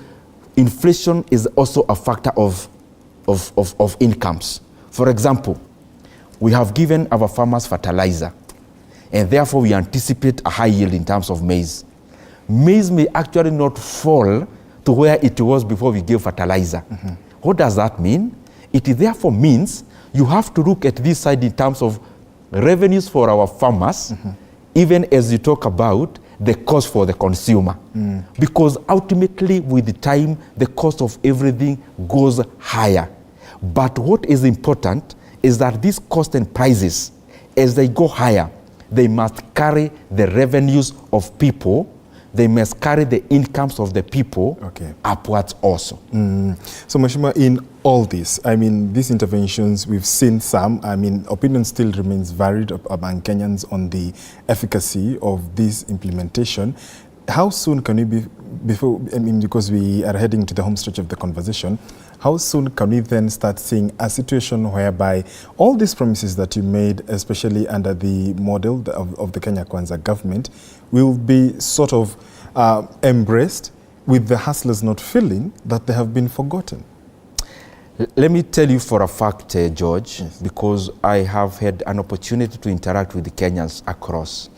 inflation is also a factor of incomes. For example, we have given our farmers fertilizer, and therefore we anticipate a high yield in terms of maize. Maize may actually not fall to where it was before we gave fertilizer. What does that mean? It therefore means you have to look at this side in terms of revenues for our farmers, even as you talk about the cost for the consumer. Because ultimately, with the time, the cost of everything goes higher. But what is important is that these costs and prices, as they go higher, they must carry the revenues of people, they must carry the incomes of the people upwards also.
So, Mheshimiwa, in all this, I mean, these interventions, we've seen some, I mean, opinion still remains varied among Kenyans on the efficacy of this implementation. How soon can we be, before, I mean, because we are heading to the home stretch of the conversation, how soon can we then start seeing a situation whereby all these promises that you made, especially under the model of the Kenya Kwanza government, will be sort of embraced, with the hustlers not feeling that they have been forgotten?
Let me tell you for a fact, George, because I have had an opportunity to interact with the Kenyans across.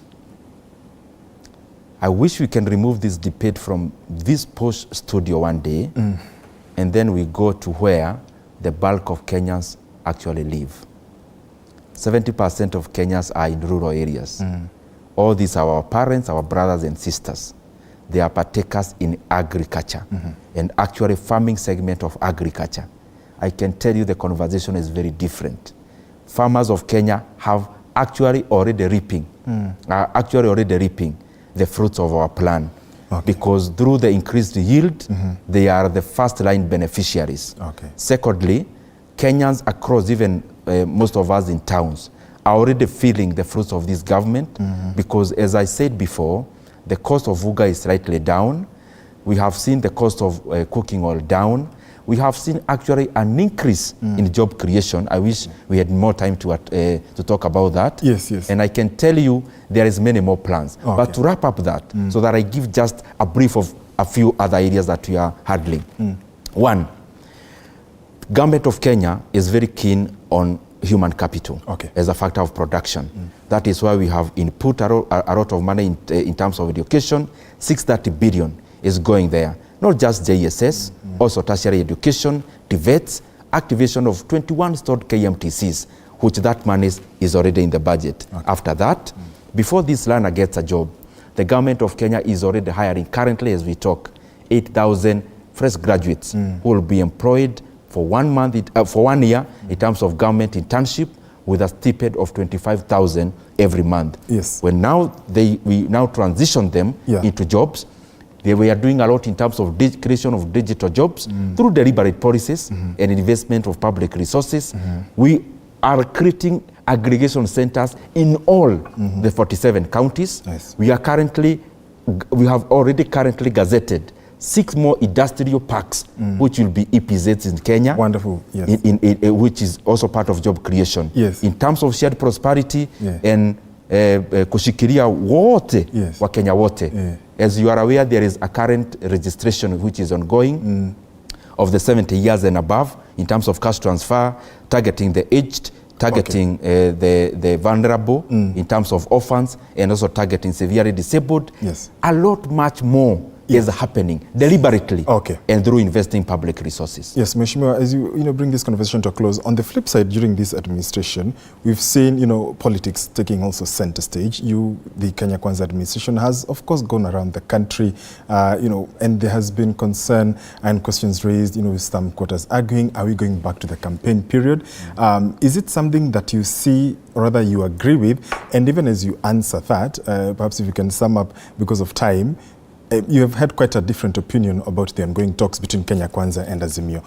I wish we can remove this debate from this post studio one day, and then we go to where the bulk of Kenyans actually live. 70% of Kenyans are in rural areas. All these are our parents, our brothers and sisters. They are partakers in agriculture, and actually farming segment of agriculture. I can tell you the conversation is very different. Farmers of Kenya have actually already reaping, the fruits of our plan. Because through the increased yield, they are the first line beneficiaries. Secondly, Kenyans across, even most of us in towns, are already feeling the fruits of this government, because as I said before, the cost of uga is slightly down. We have seen the cost of cooking oil down. We have seen actually an increase in job creation. I wish we had more time to talk about that. And I can tell you there is many more plans. But to wrap up that, so that I give just a brief of a few other areas that we are handling. One, government of Kenya is very keen on human capital as a factor of production. That is why we have input a lot of money in terms of education. 630 billion is going there. Not just JSS, also tertiary education, TVETs, activation of 21 stored KMTCs, which that money is already in the budget. After that, before this learner gets a job, the government of Kenya is already hiring, currently as we talk, 8,000 fresh graduates who will be employed for 1 month, for 1 year in terms of government internship, with a stipend of 25,000 every month. When now we now transition them into jobs, we are doing a lot in terms of creation of digital jobs through deliberate policies and investment of public resources. We are creating aggregation centers in all the 47 counties. We are currently, we have already currently gazetted 6 more industrial parks, which will be EPZs in Kenya.
Wonderful,
which is also part of job creation. In terms of shared prosperity and kushikilia wote wa Kenya wote. As you are aware, there is a current registration which is ongoing of the 70 years and above in terms of cash transfer, targeting the aged, targeting the vulnerable in terms of orphans, and also targeting severely disabled. A lot much more is happening deliberately and through investing public resources.
Mheshimiwa, as you bring this conversation to a close, on the flip side, during this administration, we've seen politics taking also center stage. The Kenya Kwanza administration has, of course, gone around the country, and there has been concern and questions raised, with some quarters arguing, are we going back to the campaign period? Is it something that you see, or rather you agree with? And even as you answer that, perhaps if you can sum up, because of time, you have had quite a different opinion about the ongoing talks between Kenya Kwanza and Azimio.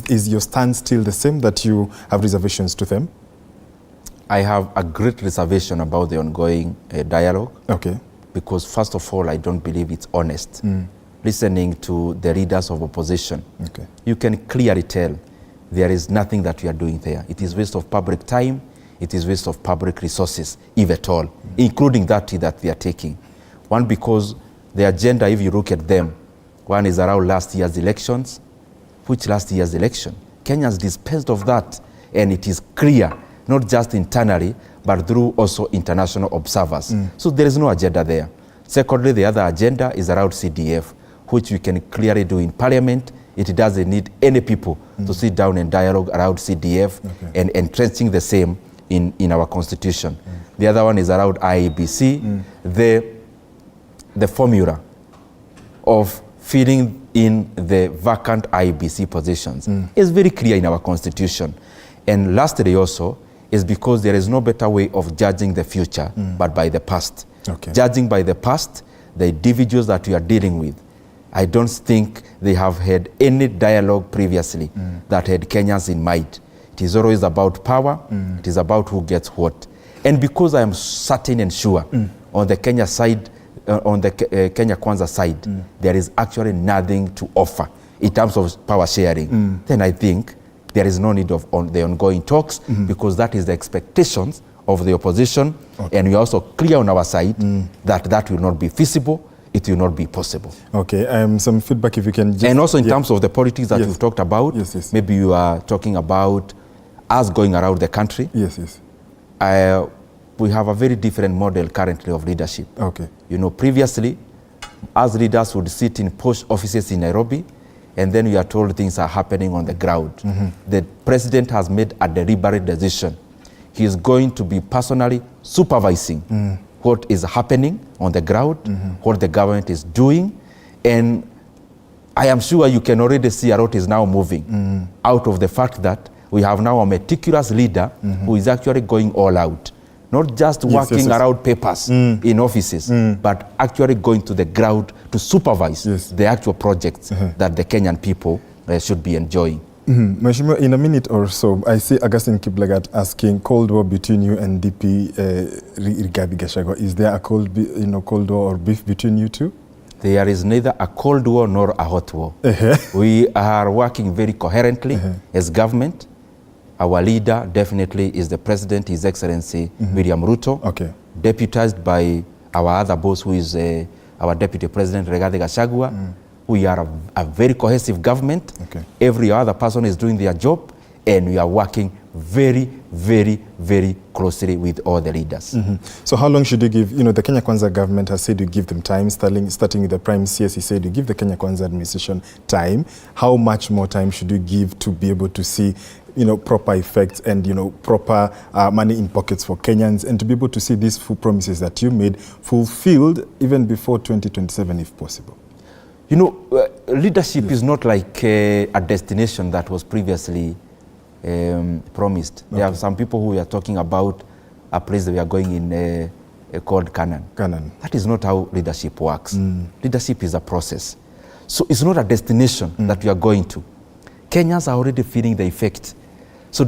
Is your stance still the same, that you have reservations to them?
I have a great reservation about the ongoing dialogue. because first of all, I don't believe it's honest. Listening to the leaders of opposition, you can clearly tell there is nothing that we are doing there. It is waste of public time, it is waste of public resources, if at all, including that they are taking. One, because the agenda, if you look at them, one is around last year's elections. Which last year's election? Kenyans dispensed of that, and it is clear, not just internally, but through also international observers. So there is no agenda there. Secondly, the other agenda is around CDF, which we can clearly do in parliament. It doesn't need any people to sit down and dialogue around CDF and entrenching the same in our constitution. The other one is around IEBC, the formula of filling in the vacant IEBC positions is very clear in our constitution. And lastly also is because there is no better way of judging the future but by the past. Judging by the past, the individuals that we are dealing with, I don't think they have had any dialogue previously that had Kenyans in mind. It is always about power, it is about who gets what. And because I am certain and sure on the Kenya side, on the Kenya Kwanza side, there is actually nothing to offer in terms of power sharing, then I think there is no need of the ongoing talks because that is the expectations of the opposition, and we are also clear on our side that will not be feasible, it will not be possible.
Okay, some feedback if you can just...
And also in terms of the politics that we've talked about, maybe you are talking about us going around the country. We have a very different model currently of leadership. You know, previously, as leaders would sit in post offices in Nairobi, and then we are told things are happening on the ground. The president has made a deliberate decision. He is going to be personally supervising what is happening on the ground, what the government is doing, and I am sure you can already see a lot is now moving out of the fact that we have now a meticulous leader who is actually going all out. Not just working around papers in offices, but actually going to the ground to supervise the actual projects that the Kenyan people should be enjoying.
Mheshimiwa, in a minute or so, I see Augustine Kiplegat asking Cold War between you and DP Rigathi Gachagua. Is there a Cold War or beef between you two?
There is neither a Cold War nor a hot war. We are working very coherently as government. Our leader definitely is the President, His Excellency William Ruto, deputized by our other boss, who is our Deputy President Rigathi Gachagua. We are a very cohesive government. Every other person is doing their job, and we are working very, very, very closely with all the leaders.
So how long should you give, the Kenya Kwanza government has said you give them time, starting with the Prime CS, he said you give the Kenya Kwanza administration time. How much more time should you give to be able to see proper effects and, proper money in pockets for Kenyans, and to be able to see these full promises that you made fulfilled even before 2027, if possible?
Leadership is not like a destination that was previously promised. There are some people who are talking about a place that we are going in called Canaan. That is not how leadership works. Leadership is a process. So it's not a destination that we are going to. Kenyans are already feeling the effect. So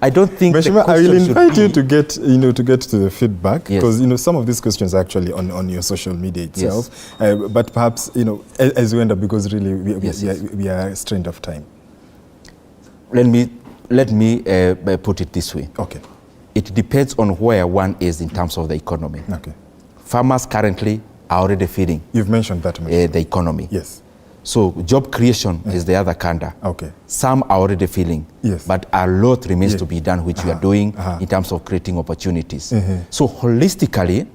I don't think
Mheshimiwa, I will invite you to get to the feedback, because some of these questions are actually on your social media itself. But perhaps as we end up, because really we are strained of time.
Let me put it this way. It depends on where one is in terms of the economy. Farmers currently are already feeling.
You've mentioned that,
the economy. So job creation is the other kanda. Some are already feeling, but a lot remains to be done, which we are doing in terms of creating opportunities. So holistically,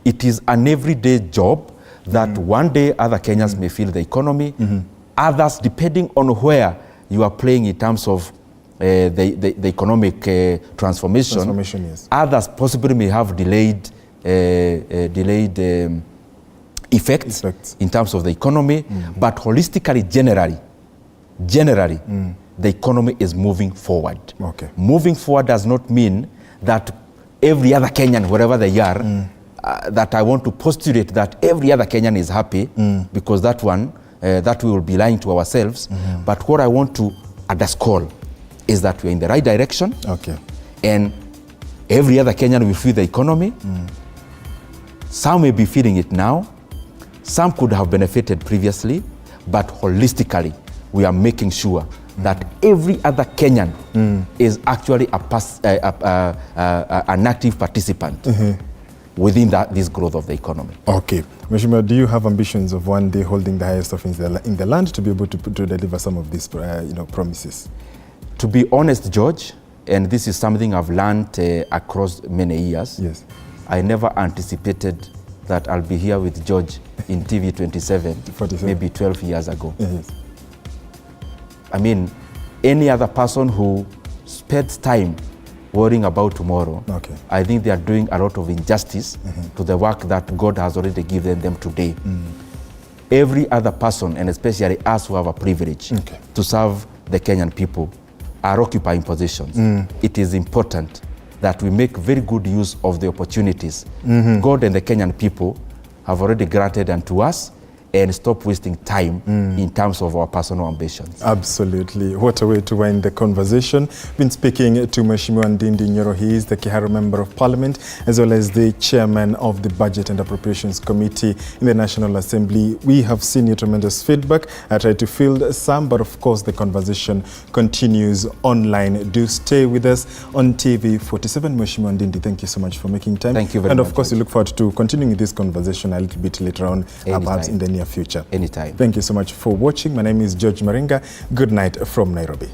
it is an everyday job that one day other Kenyans may feel the economy, others, depending on where you are playing in terms of the economic transformation, others possibly may have delayed effects in terms of the economy, but holistically, generally, the economy is moving forward. Moving forward does not mean that every other Kenyan, wherever they are, that I want to postulate that every other Kenyan is happy, because that we will be lying to ourselves. But what I want to underscore is that we're in the right direction, and every other Kenyan will feel the economy. Some may be feeling it now. Some could have benefited previously, but holistically, we are making sure that every other Kenyan is actually an active participant within this growth of the economy.
Okay. Mheshimiwa, do you have ambitions of one day holding the highest office in the land to be able to deliver some of these promises?
To be honest, George, and this is something I've learned across many years,
yes,
I never anticipated that I'll be here with George in TV 47 maybe 12 years ago.
Yes.
I mean, any other person who spends time worrying about tomorrow, I think they are doing a lot of injustice to the work that God has already given them today. Every other person, and especially us who have a privilege to serve the Kenyan people, are occupying positions. It is important that we make very good use of the opportunities God and the Kenyan people have already granted unto us, and stop wasting time in terms of our personal ambitions.
Absolutely. What a way to end the conversation. Been speaking to Mheshimiwa NDINDI NYORO. He is the Kiharu Member of Parliament, as well as the Chairman of the Budget and Appropriations Committee in the National Assembly. We have seen your tremendous feedback. I tried to field some, but of course the conversation continues online. Do stay with us on TV 47. Mheshimiwa NDINDI, thank you so much for making time.
Thank you very much.
And of course, we look forward to continuing this conversation a little bit later on, perhaps in the near future.
Anytime.
Thank you so much for watching. My name is George Maringa. Good night from Nairobi.